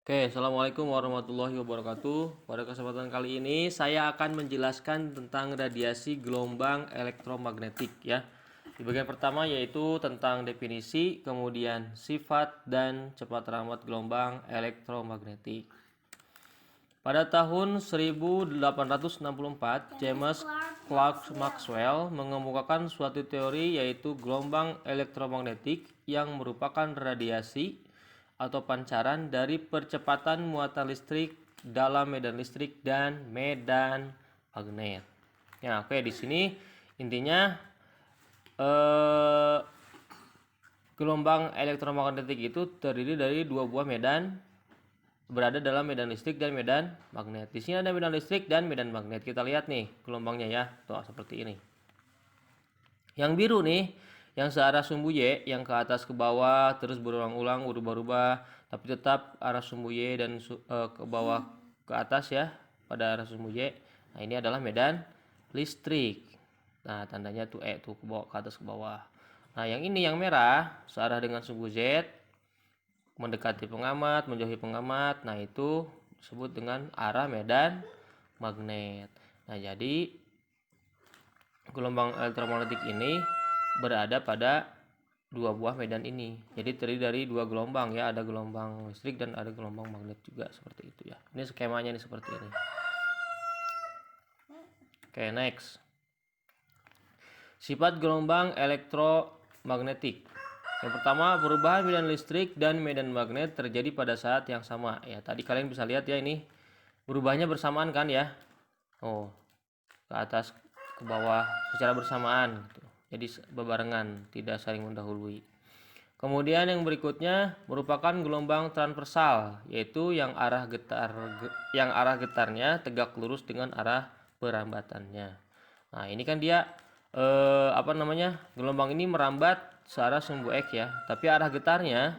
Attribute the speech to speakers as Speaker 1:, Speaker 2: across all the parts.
Speaker 1: Oke, Assalamualaikum warahmatullahi wabarakatuh. Pada kesempatan kali ini saya akan menjelaskan tentang radiasi gelombang elektromagnetik ya. Di bagian pertama yaitu tentang definisi, kemudian sifat dan cepat rambat gelombang elektromagnetik. Pada tahun 1864, James Clerk Maxwell mengemukakan suatu teori yaitu gelombang elektromagnetik yang merupakan radiasi atau pancaran dari percepatan muatan listrik dalam medan listrik dan medan magnet. Ya, oke, di sini intinya gelombang elektromagnetik itu terdiri dari dua buah medan berada dalam medan listrik dan medan magnet. Di sini ada medan listrik dan medan magnet. Kita lihat nih gelombangnya ya, tuh seperti ini. Yang biru nih, yang searah sumbu Y, yang ke atas ke bawah terus berulang-ulang berubah-ubah, tapi tetap arah sumbu Y dan ke bawah ke atas ya, pada arah sumbu Y. Nah, ini adalah medan listrik. Nah, tandanya tuh tuh ke bawah, ke atas ke bawah. Nah, yang ini yang merah searah dengan sumbu Z, mendekati pengamat, menjauhi pengamat. Nah, itu disebut dengan arah medan magnet. Nah, jadi gelombang elektromagnetik ini berada pada dua buah medan ini. Jadi terdiri dari dua gelombang ya, ada gelombang listrik dan ada gelombang magnet juga seperti itu ya. Ini skemanya nih seperti ini. Oke, next. Sifat gelombang elektromagnetik. Yang pertama, perubahan medan listrik dan medan magnet terjadi pada saat yang sama. Ya, tadi kalian bisa lihat ya, ini berubahnya bersamaan kan ya. Oh, ke atas ke bawah secara bersamaan gitu. Jadi berbarengan, tidak saling mendahului. Kemudian yang berikutnya merupakan gelombang transversal, yaitu yang arah getarnya tegak lurus dengan arah perambatannya. Nah, ini kan dia gelombang ini merambat searah sumbu X ya, tapi arah getarnya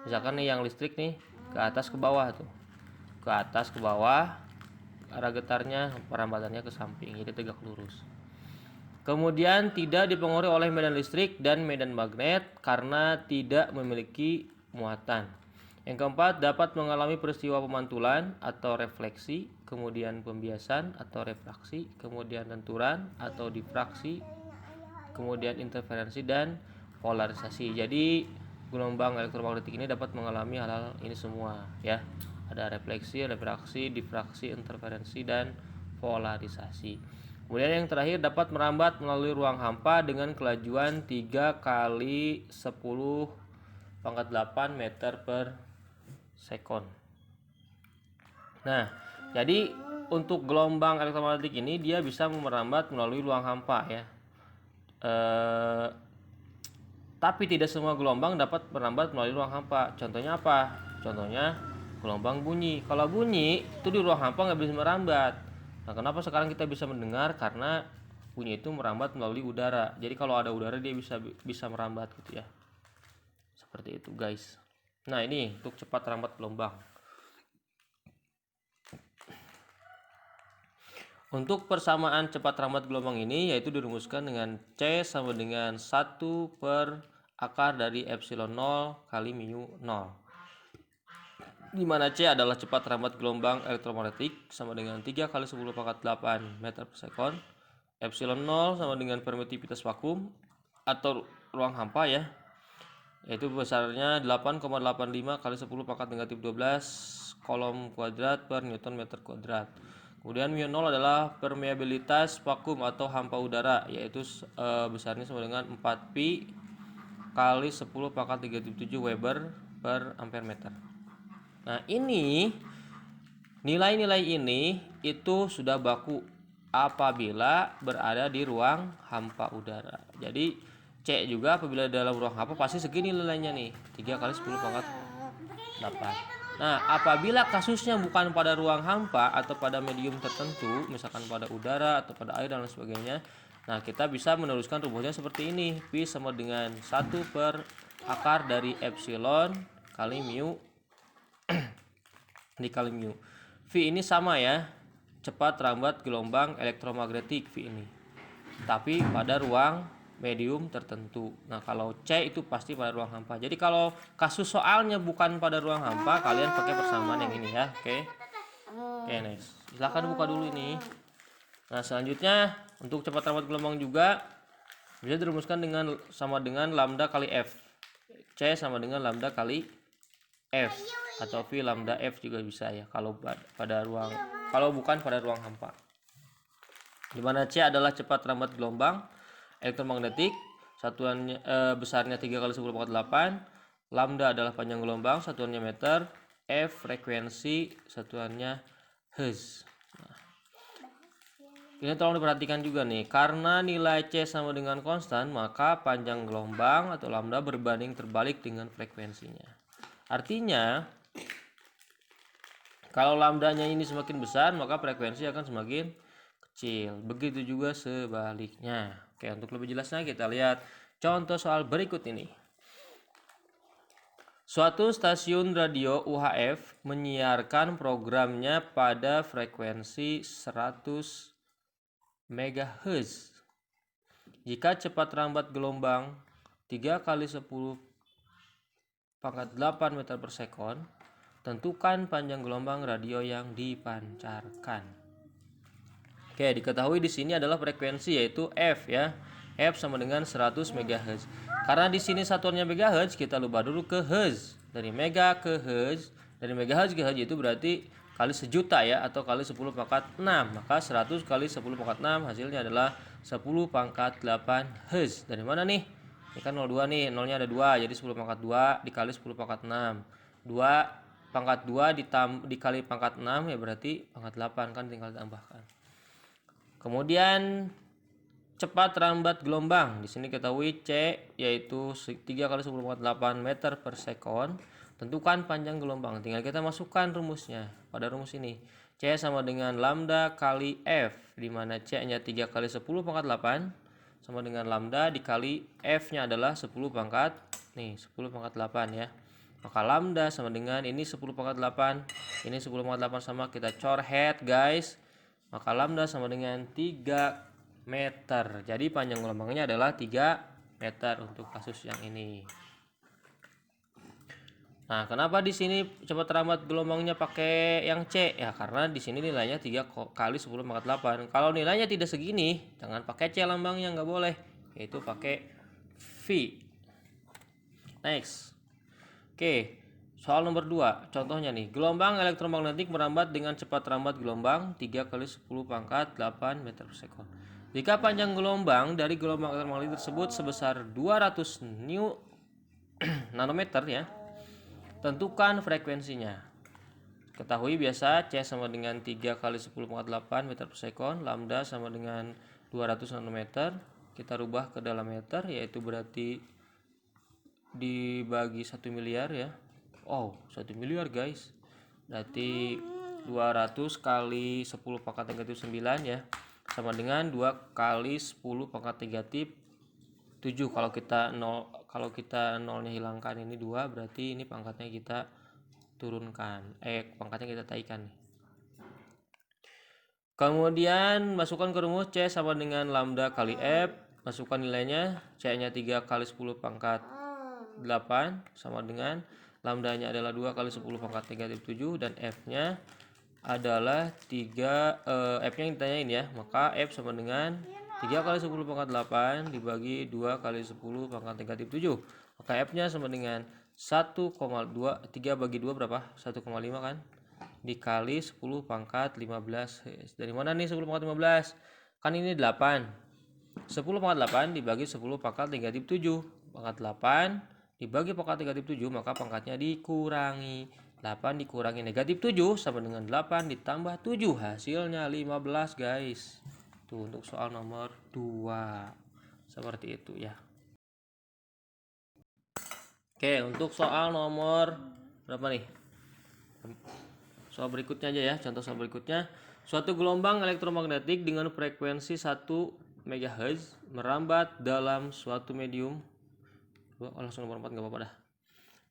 Speaker 1: misalkan nih yang listrik nih ke atas ke bawah tuh. Ke atas ke bawah, arah getarnya perambatannya ke samping, jadi tegak lurus. Kemudian tidak dipengaruhi oleh medan listrik dan medan magnet karena tidak memiliki muatan. Yang keempat, dapat mengalami peristiwa pemantulan atau refleksi, kemudian pembiasan atau refraksi, kemudian lenturan atau difraksi, kemudian interferensi dan polarisasi. Jadi gelombang elektromagnetik ini dapat mengalami hal-hal ini semua ya. Ada refleksi, refraksi, difraksi, interferensi dan polarisasi. Kemudian yang terakhir, dapat merambat melalui ruang hampa dengan kelajuan 3 kali 10⁸ meter per sekon. Nah, jadi untuk gelombang elektromagnetik ini dia bisa merambat melalui ruang hampa ya. Tapi tidak semua gelombang dapat merambat melalui ruang hampa. Contohnya apa? Contohnya gelombang bunyi. Kalau bunyi itu di ruang hampa nggak bisa merambat. Nah, kenapa sekarang kita bisa mendengar? Karena bunyi itu merambat melalui udara. Jadi kalau ada udara dia bisa merambat gitu ya. Seperti itu guys. Nah, ini untuk cepat rambat gelombang. Untuk persamaan cepat rambat gelombang ini yaitu dirumuskan dengan C sama dengan 1 per akar dari epsilon 0 kali mu 0. Di mana C adalah cepat rambat gelombang elektromagnetik sama dengan 3 kali 10⁸ meter per sekon. Epsilon 0 sama dengan permitivitas vakum atau ruang hampa ya, yaitu besarnya 8,85 kali 10⁻⁻12 kolom kuadrat per newton meter kuadrat. Kemudian mu 0 adalah permeabilitas vakum atau hampa udara, yaitu besarnya sama dengan 4 pi kali 10⁻�37 Weber per ampere meter. Nah, ini nilai-nilai ini itu sudah baku apabila berada di ruang hampa udara. Jadi C juga apabila dalam ruang hampa pasti segini nilainya nih, 3 kali 10⁻8. Nah, apabila kasusnya bukan pada ruang hampa atau pada medium tertentu, misalkan pada udara atau pada air dan lain sebagainya, nah kita bisa meneruskan rumusnya seperti ini. Pi sama dengan 1 per akar dari epsilon kali mu dikali mu. V ini sama ya, cepat rambat gelombang elektromagnetik V ini, tapi pada ruang medium tertentu. Nah, kalau C itu pasti pada ruang hampa. Jadi kalau kasus soalnya bukan pada ruang hampa, kalian pakai persamaan yang ini ya. Oke, next. Silahkan buka dulu ini. Nah, selanjutnya untuk cepat rambat gelombang juga bisa dirumuskan sama dengan lambda kali F. C sama dengan lambda kali F atau V lambda F juga bisa ya kalau bukan pada ruang hampa. Di mana C adalah cepat rambat gelombang elektromagnetik, satuannya besarnya 3 kali 10 pangkat 8, lambda adalah panjang gelombang, satuannya meter, F frekuensi, satuannya Hz. Nah, ini tolong diperhatikan juga nih, karena nilai C sama dengan konstan, maka panjang gelombang atau lambda berbanding terbalik dengan frekuensinya. Artinya, kalau lambdanya ini semakin besar, maka frekuensi akan semakin kecil. Begitu juga sebaliknya. Oke, untuk lebih jelasnya kita lihat contoh soal berikut ini. Suatu stasiun radio UHF menyiarkan programnya pada frekuensi 100 MHz. Jika cepat rambat gelombang 3 kali 10 pangkat 8 meter per sekon, tentukan panjang gelombang radio yang dipancarkan. Oke, diketahui di sini adalah frekuensi yaitu F ya. F sama dengan 100 MHz. Karena di sini satuannya MHz, kita ubah dulu ke Hz. Dari mega ke Hz, dari MHz ke Hz itu berarti kali sejuta ya, atau kali 10 pangkat 6. Maka 100 kali 10 pangkat 6 hasilnya adalah 10 pangkat 8 Hz. Dari mana nih? Ini kan 02 nih, nolnya ada 2, jadi 10 pangkat 2 dikali 10 pangkat 6. 2 pangkat 2 dikali pangkat 6 ya berarti pangkat 8 kan, tinggal tambahkan. Kemudian cepat rambat gelombang, di sini ketahui C yaitu 3 kali 10 pangkat 8 meter per sekon. Tentukan panjang gelombang, tinggal kita masukkan rumusnya pada rumus ini. C sama dengan lambda kali F, di mana C-nya 3 kali 10 pangkat 8 sama dengan lambda dikali F-nya adalah 10 pangkat 10 pangkat 8 ya. Maka lambda sama dengan ini 10 pangkat 8, ini 10 pangkat 8 sama, kita coret guys. Maka lambda sama dengan 3 meter. Jadi panjang gelombangnya adalah 3 meter untuk kasus yang ini. Nah, kenapa di sini cepat rambat gelombangnya pakai yang C? Ya, karena di sini nilainya 3 kali 10 pangkat 8. Kalau nilainya tidak segini, jangan pakai C lambangnya, nggak boleh. Yaitu pakai V. Next. Oke, soal nomor 2. Contohnya nih, gelombang elektromagnetik merambat dengan cepat rambat gelombang 3 kali 10 pangkat 8 meter per sekon. Jika panjang gelombang dari gelombang elektromagnetik tersebut sebesar 200 nanometer ya, tentukan frekuensinya. Ketahui biasa C sama dengan 3 kali 10 pangkat 8 meter per sekon, lambda sama dengan 200 nanometer. Kita rubah ke dalam meter, yaitu berarti dibagi 1 miliar ya. 1 miliar guys. Berarti 200 kali 10 pangkat negatif 9 ya, sama dengan 2 kali 10 pangkat negatif 7. Kalau kita nolnya hilangkan, ini 2, berarti ini pangkatnya kita turunkan. Pangkatnya kita taikan nih. Kemudian masukkan ke rumus C sama dengan lambda kali F. Masukkan nilainya, C-nya 3 kali 10 pangkat 8 sama dengan lambdanya adalah 2 kali 10 pangkat negatif 7, dan F-nya adalah 3, F-nya yang ditanyain ya. Maka F sama dengan 3 kali 10 pangkat 8 dibagi 2 kali 10 pangkat negatif 7. Maka F-nya sama dengan 1,2. 3 bagi 2 berapa? 1,5 kan? Dikali 10 pangkat 15. Dari mana nih 10 pangkat 15? Kan ini 8. 10 pangkat 8 dibagi 10 pangkat negatif 7. Pangkat 8 dibagi pangkat negatif 7, maka pangkatnya dikurangi. 8 dikurangi negatif 7 sama dengan 8 ditambah 7, hasilnya 15 guys. Itu untuk soal nomor 2. Seperti itu ya. Oke, untuk soal nomor berapa nih? Soal berikutnya aja ya, contoh soal berikutnya. Suatu gelombang elektromagnetik dengan frekuensi 1 MHz merambat dalam suatu medium. Langsung nomor 4 gak apa-apa dah.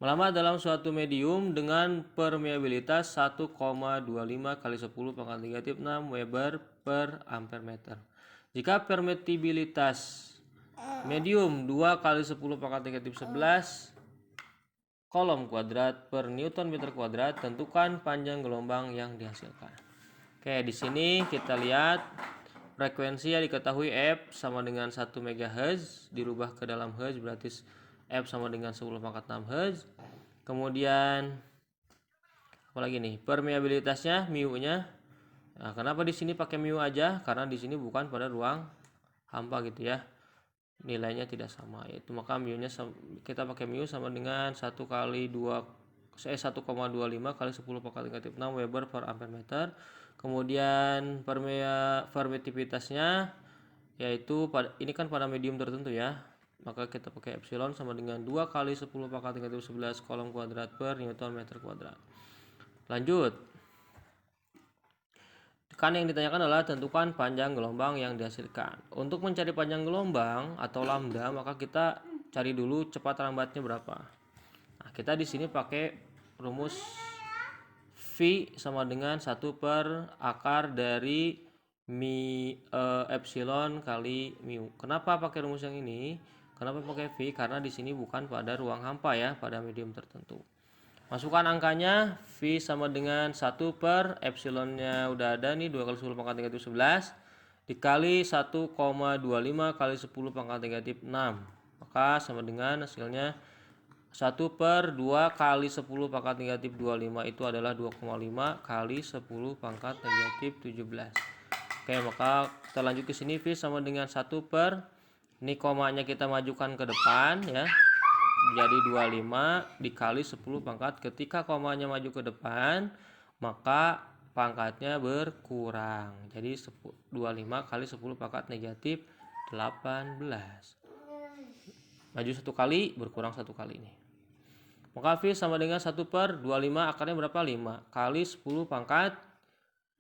Speaker 1: Melambat dalam suatu medium dengan permeabilitas 1,25 kali 10 pangkat negatif 6 Weber per ampere meter. Jika permeabilitas Medium 2 kali 10 pangkat negatif 11 kolom kuadrat per Newton meter kuadrat. Tentukan panjang gelombang yang dihasilkan. Oke, di sini kita lihat frekuensi yang diketahui F sama dengan 1 MHz, dirubah ke dalam Hz berarti F sama dengan 10 pangkat 6 Hz. Kemudian apalagi nih, permeabilitasnya mu-nya. Nah, kenapa di sini pakai mu aja? Karena di sini bukan pada ruang hampa gitu ya. Nilainya tidak sama, yaitu maka mu-nya kita pakai mu sama dengan 1 kali 1,25 kali 10 pangkat negatif 6 Weber per ampere meter. Kemudian permeabilitasnya yaitu ini kan pada medium tertentu ya, maka kita pakai epsilon sama dengan 2 kali 10 pangkat negatif 11 kolom kuadrat per Newton meter kuadrat. Lanjut, kan yang ditanyakan adalah tentukan panjang gelombang yang dihasilkan. Untuk mencari panjang gelombang atau lambda, maka kita cari dulu cepat lambatnya berapa. Nah, kita di sini pakai rumus V sama dengan 1 per akar dari epsilon kali mu. Kenapa pakai rumus yang ini? Kenapa pakai V? Karena di sini bukan pada ruang hampa ya, pada medium tertentu. Masukkan angkanya, V sama dengan 1 per epsilonnya udah ada nih, 2 kali 10 pangkat negatif 11 dikali 1,25 kali 10 pangkat negatif 6, maka sama dengan hasilnya 1 per 2 kali 10 pangkat negatif 25 itu adalah 2,5 kali 10 pangkat negatif 17. Oke, maka kita lanjut ke sini, V sama dengan 1 per, ini komanya kita majukan ke depan ya, jadi 25 dikali 10 pangkat. Ketika komanya maju ke depan, maka pangkatnya berkurang. Jadi 25 kali 10 pangkat negatif 18. Maju 1 kali, berkurang 1 kali ini. Maka V sama dengan 1 per 25 akarnya berapa? 5 kali 10 pangkat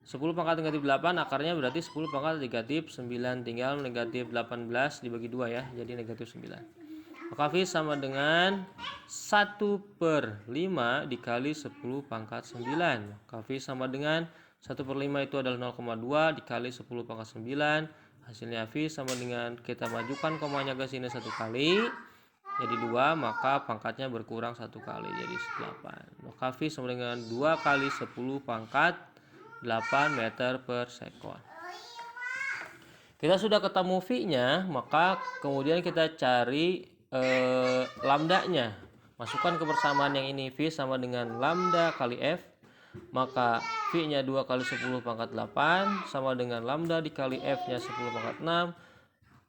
Speaker 1: 10 pangkat negatif 8 akarnya berarti 10 pangkat negatif 9, tinggal negatif 18 dibagi 2 ya, jadi negatif 9. Maka V sama dengan 1 per 5 dikali 10 pangkat 9. Maka V sama dengan 1 per 5 itu adalah 0,2 dikali 10 pangkat 9. Hasilnya V sama dengan, kita majukan komanya ke sini 1 kali, jadi 2, maka pangkatnya berkurang 1 kali, jadi 8. Maka V sama dengan 2 kali 10 pangkat 8 meter per sekon. Kita sudah ketemu V-nya, maka kemudian kita cari lambdanya. Masukkan kebersamaan yang ini, V sama dengan lambda kali F, maka V nya 2 kali 10 pangkat 8 sama dengan lambda dikali F nya 10 pangkat 6.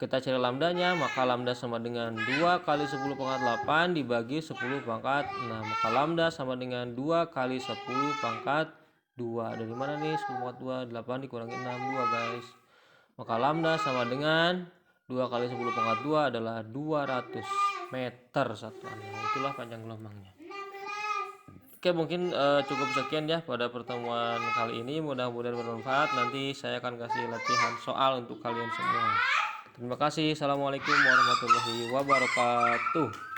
Speaker 1: Kita cari lambdanya, maka lambda sama dengan 2 kali 10 pangkat 8 dibagi 10 pangkat 6, maka lambda sama dengan 2 kali 10 pangkat 2. Dari mana nih 10 pangkat 2? 8 dikurangi 6, 2 guys. Maka lambda sama dengan 2 kali 10 pangkat 2 adalah 200 meter satuannya. Itulah panjang gelombangnya. Oke, mungkin cukup sekian ya pada pertemuan kali ini. Mudah-mudahan bermanfaat. Nanti saya akan kasih latihan soal untuk kalian semua. Terima kasih. Assalamualaikum warahmatullahi wabarakatuh.